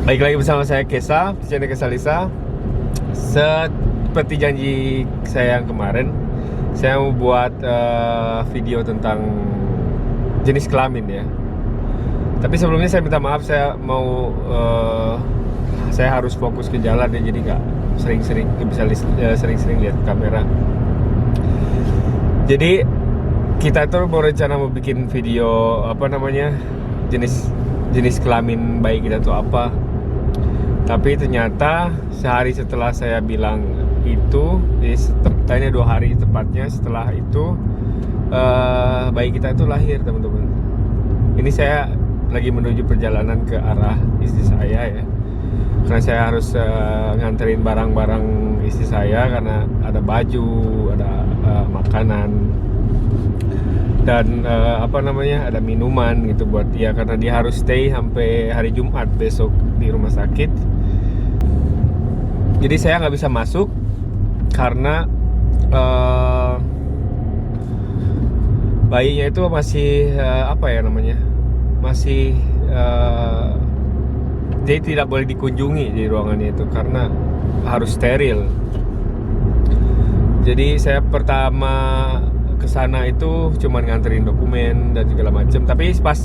Baik lagi bersama saya Kesa, channel Kesa Lisa. Seperti janji saya yang kemarin, saya mau buat video tentang jenis kelamin ya. Tapi sebelumnya saya minta maaf, saya harus fokus ke jalan ya, jadi nggak sering-sering lihat kamera. Jadi kita itu berencana mau bikin video jenis kelamin bayi kita tuh apa. Tapi ternyata sehari setelah saya bilang itu, tanya 2 hari tepatnya setelah itu, bayi kita itu lahir, teman-teman. Ini saya lagi menuju perjalanan ke arah istri saya ya, karena saya harus nganterin barang-barang istri saya karena ada baju, ada makanan dan ada minuman gitu buat dia, karena dia harus stay sampai hari Jumat besok di rumah sakit. Jadi saya nggak bisa masuk karena bayinya itu masih jadi tidak boleh dikunjungi di ruangannya itu karena harus steril. Jadi saya pertama kesana itu cuman nganterin dokumen dan segala macam. Tapi pas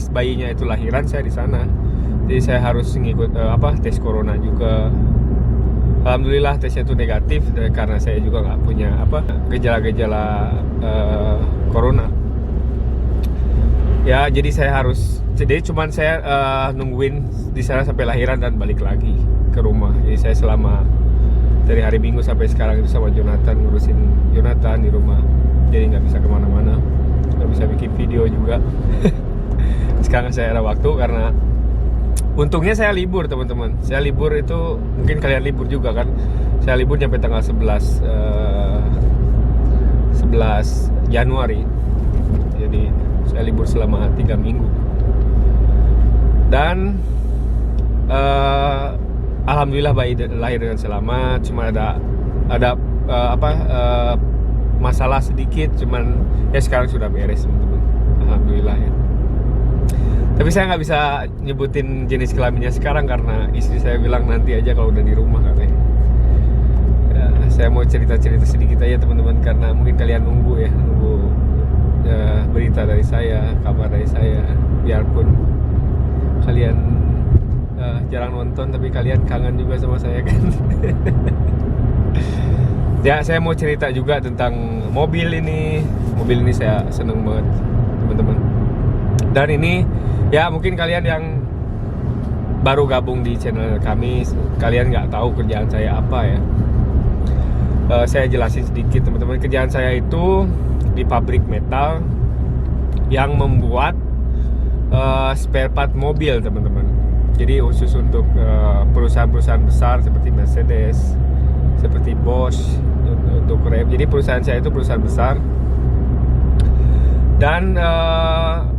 bayinya itu lahiran, saya di sana. Jadi saya harus ngikut tes corona juga. Alhamdulillah tesnya itu negatif, karena saya juga nggak punya gejala-gejala corona. Ya, jadi saya nungguin di sana sampai lahiran dan balik lagi ke rumah. Jadi saya selama dari hari Minggu sampai sekarang itu sama Jonathan, ngurusin Jonathan di rumah. Jadi nggak bisa kemana-mana, nggak bisa bikin video juga. Sekarang saya ada waktu karena untungnya saya libur, teman-teman. Saya libur itu, mungkin kalian libur juga kan. Saya libur sampai tanggal 11 Januari. Jadi saya libur selama 3 minggu. Dan alhamdulillah bayi lahir dengan selamat. Cuma ada masalah sedikit, cuman ya sekarang sudah beres, teman-teman. Alhamdulillah ya. Tapi saya nggak bisa nyebutin jenis kelaminnya sekarang karena istri saya bilang nanti aja kalau udah di rumah katanya. Ya, saya mau cerita-cerita sedikit aja, teman-teman, karena mungkin kalian nunggu berita dari saya, kabar dari saya. Biarpun kalian jarang nonton, tapi kalian kangen juga sama saya kan. Ya, saya mau cerita juga tentang mobil ini. Mobil ini saya seneng banget, teman-teman. Dan ini ya, mungkin kalian yang baru gabung di channel kami, kalian nggak tahu kerjaan saya apa ya. Saya jelasin sedikit, teman-teman. Kerjaan saya itu di pabrik metal yang membuat spare part mobil, teman-teman. Jadi khusus untuk perusahaan-perusahaan besar seperti Mercedes, seperti Bosch, untuk rem. Jadi perusahaan saya itu perusahaan besar. Dan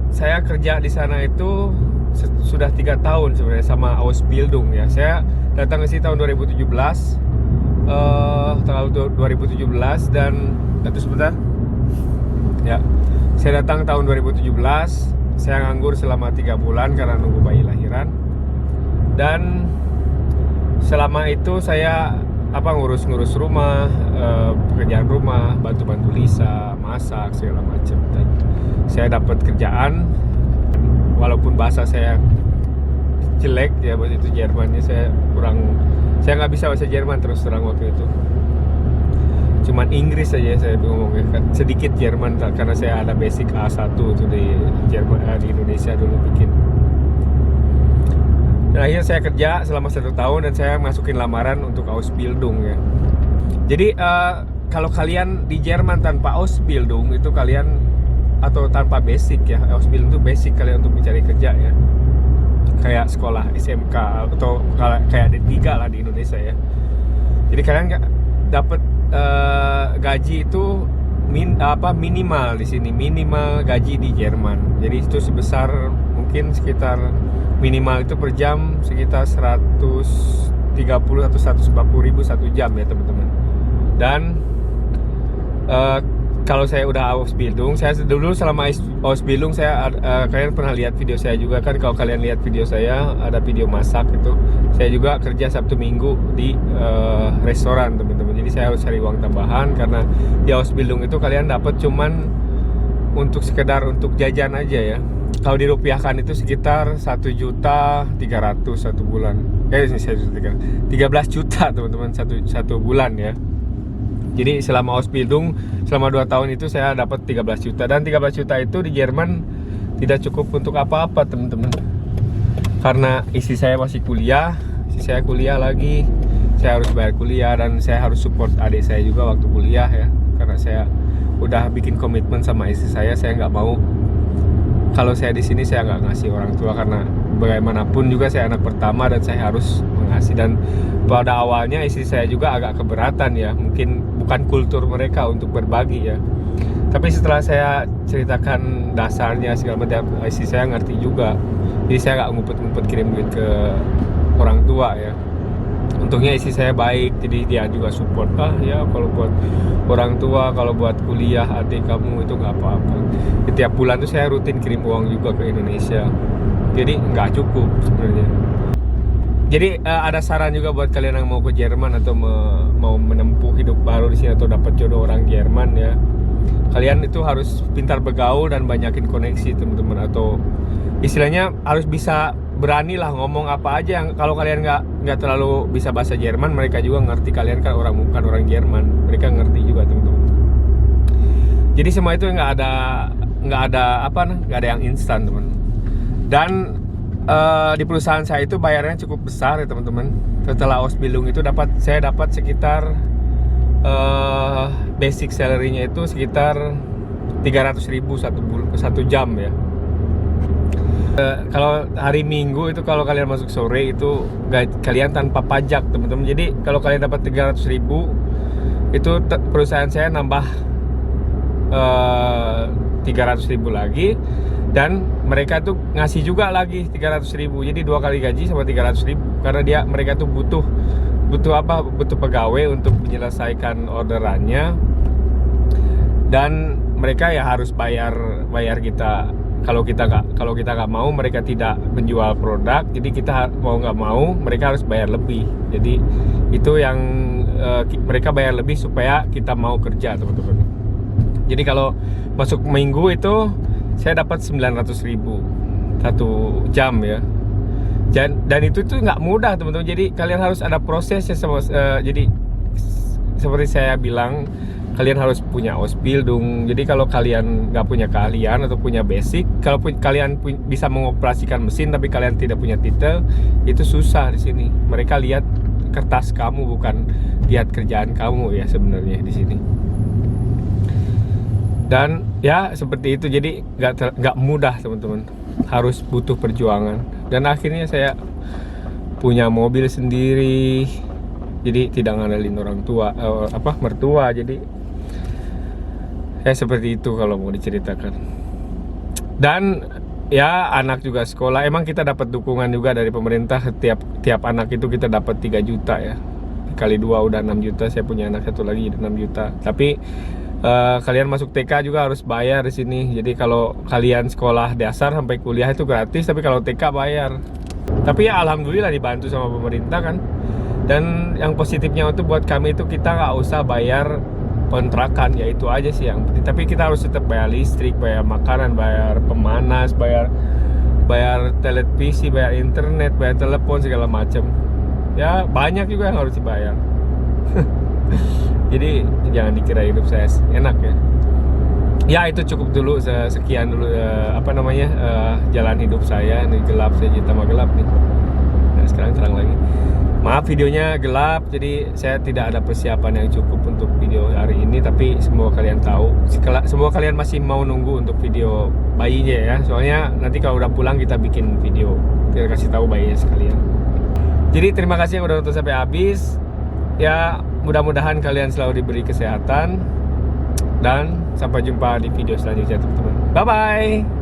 saya kerja di sana itu sudah 3 tahun sebenarnya sama Ausbildung ya. Saya datang ke sini tahun 2017, tanggal 2017, dan itu sebentar. Ya, saya datang tahun 2017. Saya nganggur selama 3 bulan karena nunggu bayi lahiran. Dan selama itu saya ngurus rumah, pekerjaan rumah, bantu-bantu Lisa, masak segala macam. Dan saya dapat kerjaan, walaupun bahasa saya jelek ya, bahasa itu Jermannya saya nggak bisa bahasa Jerman terus terang waktu itu. Cuman Inggris saja saya ngomongnya, sedikit Jerman karena saya ada basic A1 tuh di Jerman, di Indonesia dulu bikin. Dan akhirnya saya kerja selama 1 tahun dan saya masukin lamaran untuk Ausbildung ya. Jadi kalau kalian di Jerman tanpa Ausbildung itu atau tanpa basic ya, Ausbildung itu basic kalian untuk mencari kerja ya. Kayak sekolah SMK atau kayak D3 lah di Indonesia ya. Jadi kalian nggak dapat gaji itu minimal di sini, minimal gaji di Jerman. Jadi itu sebesar mungkin sekitar minimal itu per jam sekitar 130 atau 140 ribu 1 jam ya, teman-teman. Dan kalau saya udah Ausbildung, saya dulu selama Ausbildung saya kalian pernah lihat video saya juga kan. Kalau kalian lihat video saya, ada video masak itu, saya juga kerja Sabtu Minggu di restoran teman-teman. Jadi saya harus cari uang tambahan karena di Ausbildung itu kalian dapat cuman untuk sekedar untuk jajan aja ya. Kalau dirupiahkan itu sekitar 1.300.000 satu bulan. 13 juta teman-teman satu bulan ya. Jadi selama Ausbildung, selama 2 tahun itu saya dapat 13 juta. Dan 13 juta itu di Jerman tidak cukup untuk apa-apa teman-teman. Karena istri saya masih kuliah, istri saya kuliah lagi, saya harus bayar kuliah dan saya harus support adik saya juga waktu kuliah ya. Karena saya udah bikin komitmen sama istri saya nggak mau kalau saya di sini saya nggak ngasih orang tua, karena bagaimanapun juga saya anak pertama dan saya harus mengasih. Dan pada awalnya istri saya juga agak keberatan ya, mungkin bukan kultur mereka untuk berbagi ya. Tapi setelah saya ceritakan dasarnya segala macam, istri saya ngerti juga. Jadi saya nggak ngumpet-ngumpet kirim duit ke orang tua ya. Untungnya istri saya baik, jadi dia juga support. Ya kalau buat orang tua, kalau buat kuliah adik kamu itu nggak apa-apa. Setiap bulan tuh saya rutin kirim uang juga ke Indonesia. Jadi nggak cukup sebenarnya. Jadi ada saran juga buat kalian yang mau ke Jerman atau mau menempuh hidup baru di sini atau dapat jodoh orang Jerman ya. Kalian itu harus pintar bergaul dan banyakin koneksi teman-teman, atau istilahnya harus bisa berani lah ngomong apa aja. Yang kalau kalian nggak terlalu bisa bahasa Jerman, mereka juga ngerti. Kalian kan bukan orang Jerman, mereka ngerti juga teman-teman. Jadi semua itu nggak ada yang instan teman. Dan di perusahaan saya itu bayarnya cukup besar ya teman-teman. Setelah Ausbildung itu saya dapat sekitar basic salary-nya itu sekitar 300.000 satu jam ya. Kalau hari Minggu itu kalau kalian masuk sore itu kalian tanpa pajak teman-teman. Jadi kalau kalian dapat 300.000 itu perusahaan saya nambah 300.000 lagi, dan mereka tuh ngasih juga lagi 300.000. Jadi 2 kali gaji sama 300.000 karena mereka tuh butuh pegawai untuk menyelesaikan orderannya, dan mereka ya harus bayar kita. Kalau kita nggak mau, mereka tidak menjual produk, jadi kita mau nggak mau mereka harus bayar lebih. Jadi itu yang mereka bayar lebih supaya kita mau kerja teman-teman. Jadi kalau masuk minggu itu saya dapat 900.000 satu jam ya. Dan itu tuh nggak mudah teman-teman. Jadi kalian harus ada prosesnya jadi seperti saya bilang, kalian harus punya Ausbildung. Jadi kalau kalian nggak punya keahlian atau punya basic, kalau kalian bisa mengoperasikan mesin tapi kalian tidak punya titel, itu susah di sini. Mereka lihat kertas kamu, bukan lihat kerjaan kamu ya sebenarnya di sini. Dan ya seperti itu. Jadi nggak mudah teman-teman. Harus butuh perjuangan. Dan akhirnya saya punya mobil sendiri. Jadi tidak ngandelin orang tua, mertua. Jadi ya seperti itu kalau mau diceritakan. Dan ya anak juga sekolah. Emang kita dapat dukungan juga dari pemerintah. Tiap anak itu kita dapat 3 juta ya. Kali 2 udah 6 juta. Saya punya anak satu lagi 6 juta. Tapi kalian masuk TK juga harus bayar di sini. Jadi kalau kalian sekolah dasar sampai kuliah itu gratis, tapi kalau TK bayar. Tapi ya alhamdulillah dibantu sama pemerintah kan. Dan yang positifnya untuk buat kami itu kita nggak usah bayar kontrakan, ya itu aja sih yang penting. Tapi kita harus tetap bayar listrik, bayar makanan, bayar pemanas, bayar televisi, bayar internet, bayar telepon segala macam. Ya banyak juga yang harus dibayar. Jadi jangan dikira hidup saya enak ya. Ya itu cukup dulu, sekian dulu jalan hidup saya. Ini gelap, saya tambah gelap nih. Nah, sekarang terang lagi. Maaf videonya gelap, jadi saya tidak ada persiapan yang cukup untuk video hari ini. Tapi semoga kalian tahu, semoga kalian masih mau nunggu untuk video bayinya ya. Soalnya nanti kalau udah pulang kita bikin video, kita kasih tahu bayinya sekalian. Jadi terima kasih yang udah nonton sampai habis. Ya mudah-mudahan kalian selalu diberi kesehatan. Dan sampai jumpa di video selanjutnya teman-teman. Bye-bye.